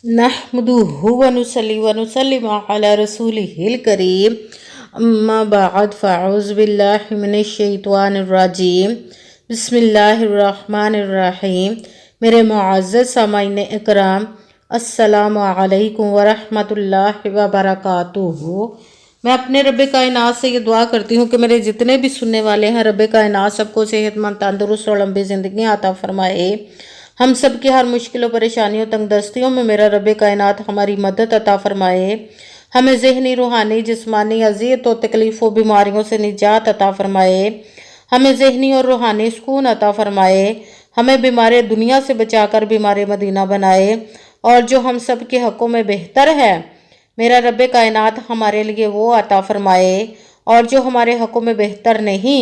नहमदुहु व नुसल्ली व नुसल्लिमु अला रसूलिहिल करीम अम्मा बाद फ़अऊज़ु बिल्लाहि मिनश शैतानिर रजीम बिस्मिल्लाहिर रहमानिर रहीम। मेरे मुअज़्ज़ज़ सामाईन इकराम, अस्सलामु अलैकुम व रहमतुल्लाहि व बरकातुहू। मैं अपने रब कायनात से ये दुआ करती हूँ कि मेरे जितने भी सुनने वाले हैं, रब कायनात सबको सेहतमंद, तंदुरुस्त और लंबी ज़िंदगी अता फरमाए। हम सब की हर मुश्किलों, परेशानियों, तंगदस्तियों में मेरा रब कायनात हमारी मदद अता फरमाए। हमें ज़हनी, रूहानी, जिस्मानी अज़ियत और तकलीफ़ों, बीमारियों से निजात अता फरमाए। हमें ज़हनी और रूहानी सुकून अता फरमाए। हमें बीमार दुनिया से बचाकर बीमार मदीना बनाए। और जो हम सब के हक़ों में बेहतर है, मेरा रब कायनात हमारे लिए वो अता फरमाए। और जो हमारे हक़ों में बेहतर नहीं,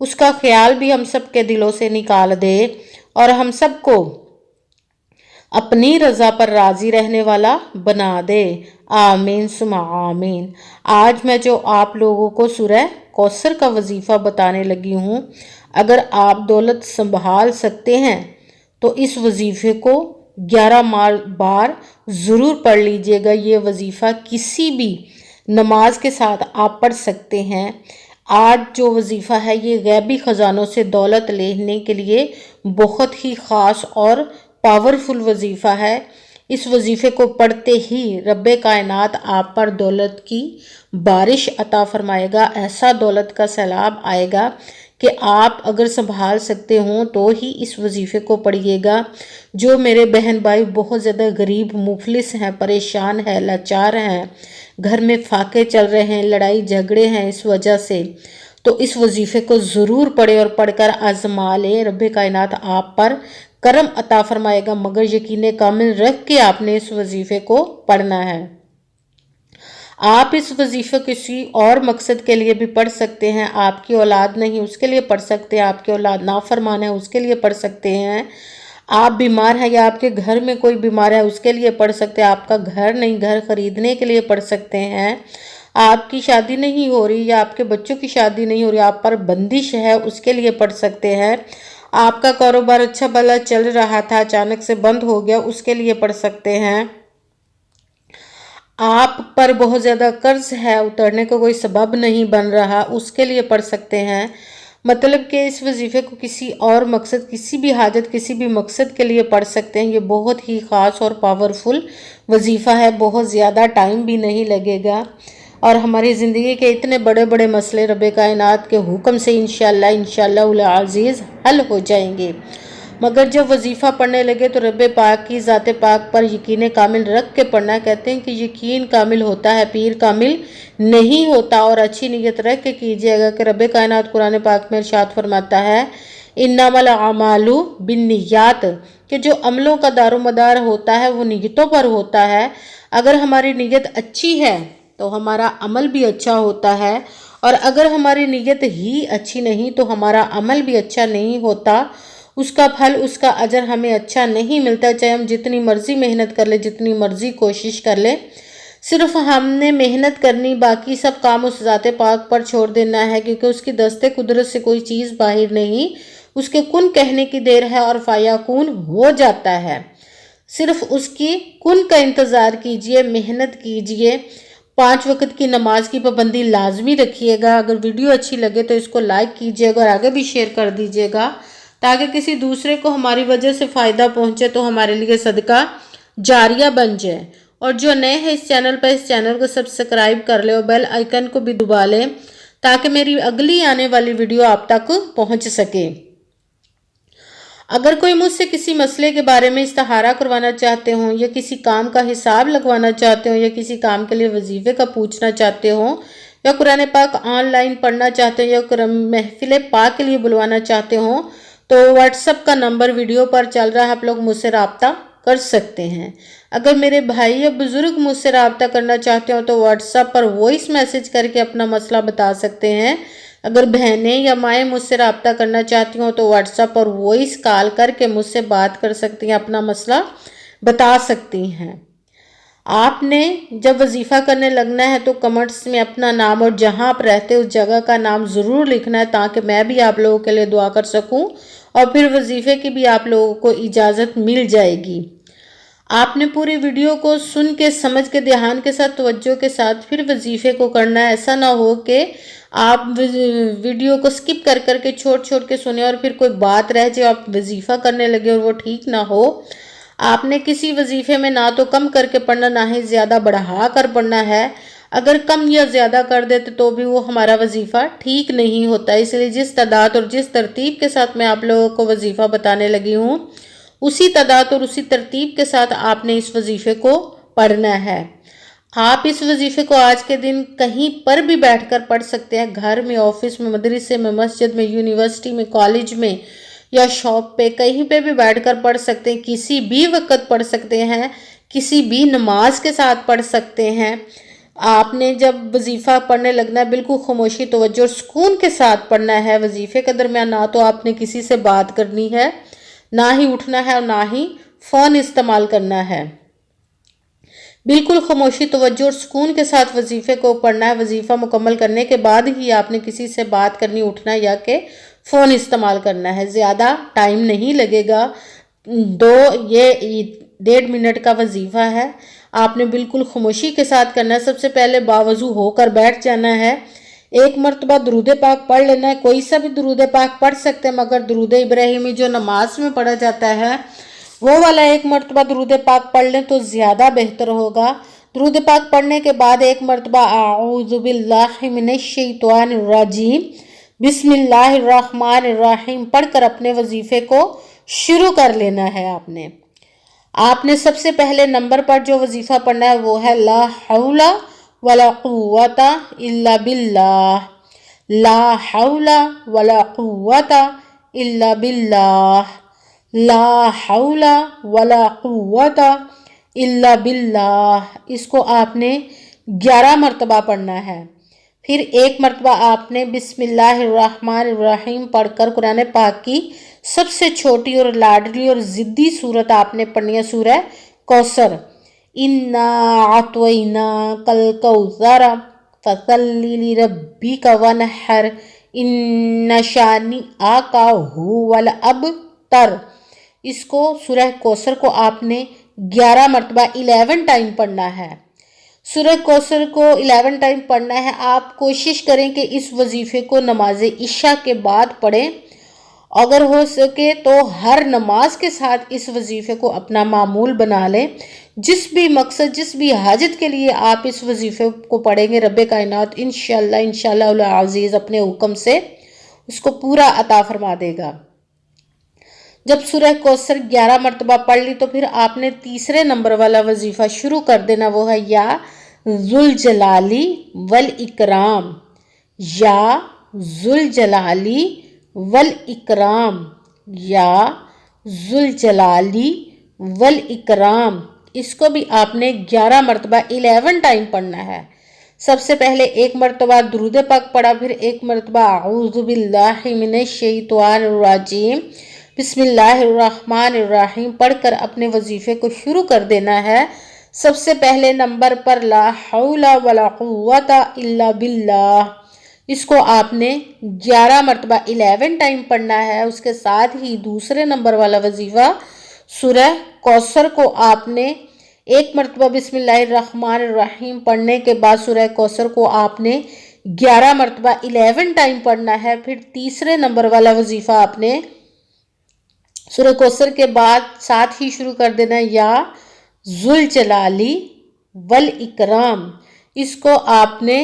उसका ख्याल भी हम सब के दिलों से निकाल दे और हम सबको अपनी रज़ा पर राज़ी रहने वाला बना दे। आमीन सुमा आमीन। आज मैं जो आप लोगों को सूरह कौसर का वजीफ़ा बताने लगी हूँ, अगर आप दौलत संभाल सकते हैं तो इस वजीफ़े को 11 बार ज़रूर पढ़ लीजिएगा। ये वजीफ़ा किसी भी नमाज के साथ आप पढ़ सकते हैं। आज जो वजीफ़ा है ये गैबी ख़जानों से दौलत लेने के लिए बहुत ही ख़ास और पावरफुल वजीफ़ा है। इस वजीफ़े को पढ़ते ही रब कायनात आप पर दौलत की बारिश अता फरमाएगा। ऐसा दौलत का सैलाब आएगा कि आप अगर संभाल सकते हों तो ही इस वजीफ़े को पढ़िएगा। जो मेरे बहन भाई बहुत ज़्यादा गरीब, मुफलिस हैं, परेशान हैं, लाचार हैं, घर में फाके चल रहे हैं, लड़ाई झगड़े हैं इस वजह से, तो इस वजीफ़े को ज़रूर पढ़ें और पढ़कर आज़मा लें। रब कायनात आप पर करम अता फरमाएगा, मगर यकीन कामिल रख के आपने इस वजीफ़े को पढ़ना है। आप इस वजीफ़े किसी और मकसद के लिए भी पढ़ सकते हैं। आपकी औलाद नहीं उसके लिए पढ़ सकते हैं, आपकी औलाद नाफरमान है उसके लिए पढ़ सकते हैं, आप बीमार हैं या आपके घर में कोई बीमार है उसके लिए पढ़ सकते हैं, आपका घर नहीं, घर खरीदने के लिए पढ़ सकते हैं, आपकी शादी नहीं हो रही या आपके बच्चों की शादी नहीं हो रही, आप पर बंदिश है उसके लिए पढ़ सकते हैं, आपका कारोबार अच्छा भला चल रहा था अचानक से बंद हो गया उसके लिए पढ़ सकते हैं, आप पर बहुत ज़्यादा कर्ज है, उतरने का कोई सबब नहीं बन रहा, उसके लिए पढ़ सकते हैं। मतलब कि इस वजीफ़े को किसी और मकसद, किसी भी हाजत, किसी भी मकसद के लिए पढ़ सकते हैं। ये बहुत ही ख़ास और पावरफुल वजीफ़ा है, बहुत ज़्यादा टाइम भी नहीं लगेगा और हमारी ज़िंदगी के इतने बड़े बड़े मसले रब कायनात के हुक्म से इंशाअल्लाह उल अज़ीज़ हल हो जाएंगे। मगर जब वजीफ़ा पढ़ने लगे तो रब पाक की ज़ात पाक पर यकीन कामिल रख के पढ़ना। कहते हैं कि यकीन कामिल होता है, पीर कामिल नहीं होता। और अच्छी नीयत रख के कीजिएगा कि रब कायनात कुरान पाक में इरशाद फरमाता है, इन्नमल अमालु बिन्नियात, कि जो अमलों का दारोमदार होता है वो नीयतों पर होता है। अगर हमारी नीयत अच्छी है तो हमारा अमल भी अच्छा होता है, और अगर हमारी नीयत ही अच्छी नहीं तो हमारा अमल भी अच्छा नहीं होता। उसका फल, उसका अजर हमें अच्छा नहीं मिलता, चाहे हम जितनी मर्जी मेहनत कर ले, जितनी मर्जी कोशिश कर ले। सिर्फ हमने मेहनत करनी, बाकी सब काम उस ज़ाते पाक पर छोड़ देना है, क्योंकि उसकी दस्ते कुदरत से कोई चीज़ बाहर नहीं, उसके कुन कहने की देर है और फायाकून हो जाता है। सिर्फ उसकी कुन का इंतज़ार कीजिए, मेहनत कीजिए। 5 वक्त की नमाज की पाबंदी लाजमी रखिएगा। अगर वीडियो अच्छी लगे तो इसको लाइक कीजिएगा और आगे भी शेयर कर दीजिएगा, ताकि किसी दूसरे को हमारी वजह से फ़ायदा पहुंचे तो हमारे लिए सदका जारिया बन जाए। और जो नए हैं इस चैनल पर, इस चैनल को सब्सक्राइब कर ले और बेल आइकन को भी दबा लें, ताकि मेरी अगली आने वाली वीडियो आप तक पहुंच सके। अगर कोई मुझसे किसी मसले के बारे में इस्तिखारा करवाना चाहते हो, या किसी काम का हिसाब लगवाना चाहते हो, या किसी काम के लिए वजीफे का पूछना चाहते हो, या कुरान पाक ऑनलाइन पढ़ना चाहते हो, या महफिल पाक के लिए बुलवाना चाहते हो, तो व्हाट्सएप का नंबर वीडियो पर चल रहा है, आप लोग मुझसे रब्ता कर सकते हैं। अगर मेरे भाई या बुज़ुर्ग मुझसे रब्ता करना चाहते हो तो व्हाट्सएप पर वॉइस मैसेज करके अपना मसला बता सकते हैं। अगर बहनें या माएँ मुझसे रब्ता करना चाहती हो तो व्हाट्सएप पर वॉइस कॉल करके मुझसे बात कर सकती हैं, अपना मसला बता सकती हैं। आपने जब वजीफ़ा करने लगना है तो कमेंट्स में अपना नाम और जहां आप रहते उस जगह का नाम ज़रूर लिखना है, ताकि मैं भी आप लोगों के लिए दुआ कर सकूं और फिर वजीफ़े की भी आप लोगों को इजाज़त मिल जाएगी। آپ نے پوری ویڈیو کو سن کے سمجھ کے دھیان کے ساتھ توجہ کے ساتھ پھر وظیفے کو کرنا ہے۔ ایسا نہ ہو کہ آپ ویڈیو کو سکپ کر کے چھوڑ کے سنیں اور پھر کوئی بات رہ جائے آپ وظیفہ کرنے لگے اور وہ ٹھیک نہ ہو۔ آپ نے کسی وظیفے میں نہ تو کم کر کے پڑھنا نہ ہی زیادہ بڑھا کر پڑھنا ہے۔ اگر کم یا زیادہ کر دیتے تو بھی وہ ہمارا وظیفہ ٹھیک نہیں ہوتا۔ اس لیے جس تعداد اور جس ترتیب کے ساتھ میں آپ لوگوں کو وظیفہ بتانے لگی ہوں، اسی تعداد اور اسی ترتیب کے ساتھ آپ نے اس وظیفے کو پڑھنا ہے۔ آپ اس وظیفے کو آج کے دن کہیں پر بھی بیٹھ کر پڑھ سکتے ہیں، گھر میں، آفس میں، مدرسے میں، مسجد میں، یونیورسٹی میں، کالج میں یا شاپ پہ، کہیں پہ بھی بیٹھ کر پڑھ سکتے ہیں، کسی بھی وقت پڑھ سکتے ہیں، کسی بھی نماز کے ساتھ پڑھ سکتے ہیں۔ آپ نے جب وظیفہ پڑھنے لگنا ہے بالکل خاموشی، توجہ اور سکون کے ساتھ پڑھنا ہے۔ وظیفے کے درمیان نہ تو آپ نے کسی سے بات کرنی ہے، نہ ہی اٹھنا ہے اور نہ ہی فون استعمال کرنا ہے۔ بالکل خاموشی، توجہ اور سکون کے ساتھ وظیفے کو پڑھنا ہے۔ وظیفہ مکمل کرنے کے بعد ہی آپ نے کسی سے بات کرنی، اٹھنا یا کہ فون استعمال کرنا ہے۔ زیادہ ٹائم نہیں لگے گا، یہ 1.5 منٹ کا وظیفہ ہے۔ آپ نے بالکل خاموشی کے ساتھ کرنا ہے۔ سب سے پہلے باوضو ہو کر بیٹھ جانا ہے، 1 مرتبہ درود پاک پڑھ لینا ہے۔ کوئی سا بھی درود پاک پڑھ سکتے ہیں، مگر درود ابراہیمی جو نماز میں پڑھا جاتا ہے وہ والا 1 مرتبہ درود پاک پڑھ لیں تو زیادہ بہتر ہوگا۔ درود پاک پڑھنے کے بعد 1 مرتبہ اعوذ باللہ من الشیطان الرجیم بسم اللہ الرحمن الرحیم پڑھ کر اپنے وظیفے کو شروع کر لینا ہے۔ آپ نے سب سے پہلے نمبر پر جو وظیفہ پڑھنا ہے وہ ہے لا حول ولا قوت الا باللہ، لا حول ولا قوت الا باللہ، لا حول ولا قوت الا باللہ۔ اس کو آپ نے 11 مرتبہ پڑھنا ہے۔ پھر 1 مرتبہ آپ نے بسم اللہ الرحمن الرحیم پڑھ کر قرآن پاک کی سب سے چھوٹی اور لاڈلی اور ضدی سورت آپ نے پڑھنی ہے، سورہ کوثر۔ اِنَّا أَعْطَيْنَاكَ الْكَوْثَرَ فَصَلِّ لِرَبِّكَ وَانْحَرْ إِنَّ شَانِئَكَ هُوَ الْأَبْتَرُ۔ اس کو سورہ کوثر کو آپ نے 11 مرتبہ 11 ٹائم پڑھنا ہے۔ سورہ کوثر کو 11 ٹائم پڑھنا ہے۔ آپ کوشش کریں کہ اس وظیفے کو نماز عشاء کے بعد پڑھیں، اگر ہو سکے تو ہر نماز کے ساتھ اس وظیفے کو اپنا معمول بنا لیں۔ جس بھی مقصد، جس بھی حاجت کے لیے آپ اس وظیفے کو پڑھیں گے، رب کائنات انشاءاللہ العزیز اپنے حکم سے اس کو پورا عطا فرما دے گا۔ جب سورہ کوثر 11 مرتبہ پڑھ لی تو پھر آپ نے تیسرے نمبر والا وظیفہ شروع کر دینا، وہ ہے یا ذوالجلالی والاکرام، یا ذوالجلالی والاکرام، یا ذوالجلالی والاکرام۔ اس کو بھی آپ نے 11 مرتبہ 11 ٹائم پڑھنا ہے۔ سب سے پہلے 1 مرتبہ درود پاک پڑھا، پھر 1 مرتبہ اعوذ باللہ من الشیطان الرجیم بسم اللہ الرحمن الرحیم پڑھ کر اپنے وظیفے کو شروع کر دینا ہے۔ سب سے پہلے نمبر پر لا حول ولا قوت الا باللہ، اس کو آپ نے 11 مرتبہ 11 ٹائم پڑھنا ہے۔ اس کے ساتھ ہی دوسرے نمبر والا وظیفہ سورہ کوثر کو آپ نے 1 مرتبہ بسم اللہ الرحمن الرحیم پڑھنے کے بعد سورہ کوثر کو آپ نے 11 مرتبہ 11 ٹائم پڑھنا ہے۔ پھر تیسرے نمبر والا وظیفہ آپ نے سورہ کوثر کے بعد ساتھ ہی شروع کر دینا ہے یا ذوالجلالی والاکرام، اس کو آپ نے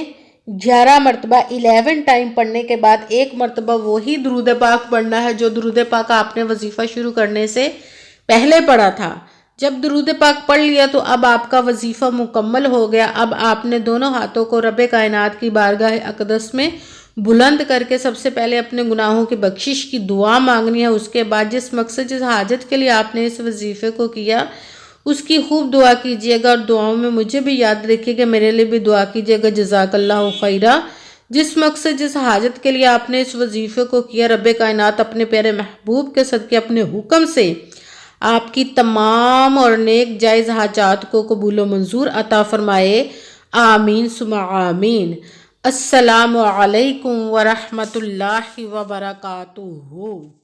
11 مرتبہ 11 ٹائم پڑھنے کے بعد 1 مرتبہ وہی درود پاک پڑھنا ہے جو درود پاک آپ نے وظیفہ شروع کرنے سے پہلے پڑھا تھا۔ جب درود پاک پڑھ لیا تو اب آپ کا وظیفہ مکمل ہو گیا۔ اب آپ نے دونوں ہاتھوں کو رب کائنات کی بارگاہ اقدس میں بلند کر کے سب سے پہلے اپنے گناہوں کی بخشش کی دعا مانگنی ہے۔ اس کے بعد جس مقصد، جس حاجت کے لیے آپ نے اس وظیفے کو کیا اس کی خوب دعا کیجیے گا، اور دعاؤں میں مجھے بھی یاد رکھیے کہ میرے لیے بھی دعا کیجیے گا۔ جزاک اللہ خیرہ۔ جس مقصد، جس حاجت کے لیے آپ نے اس وظیفے کو کیا، رب کائنات اپنے پیارے محبوب کے صدقے اپنے حکم سے آپ کی تمام اور نیک جائز حاجات کو قبول و منظور عطا فرمائے، آمین ثم آمین۔ السلام علیکم ورحمۃ اللہ وبرکاتہ۔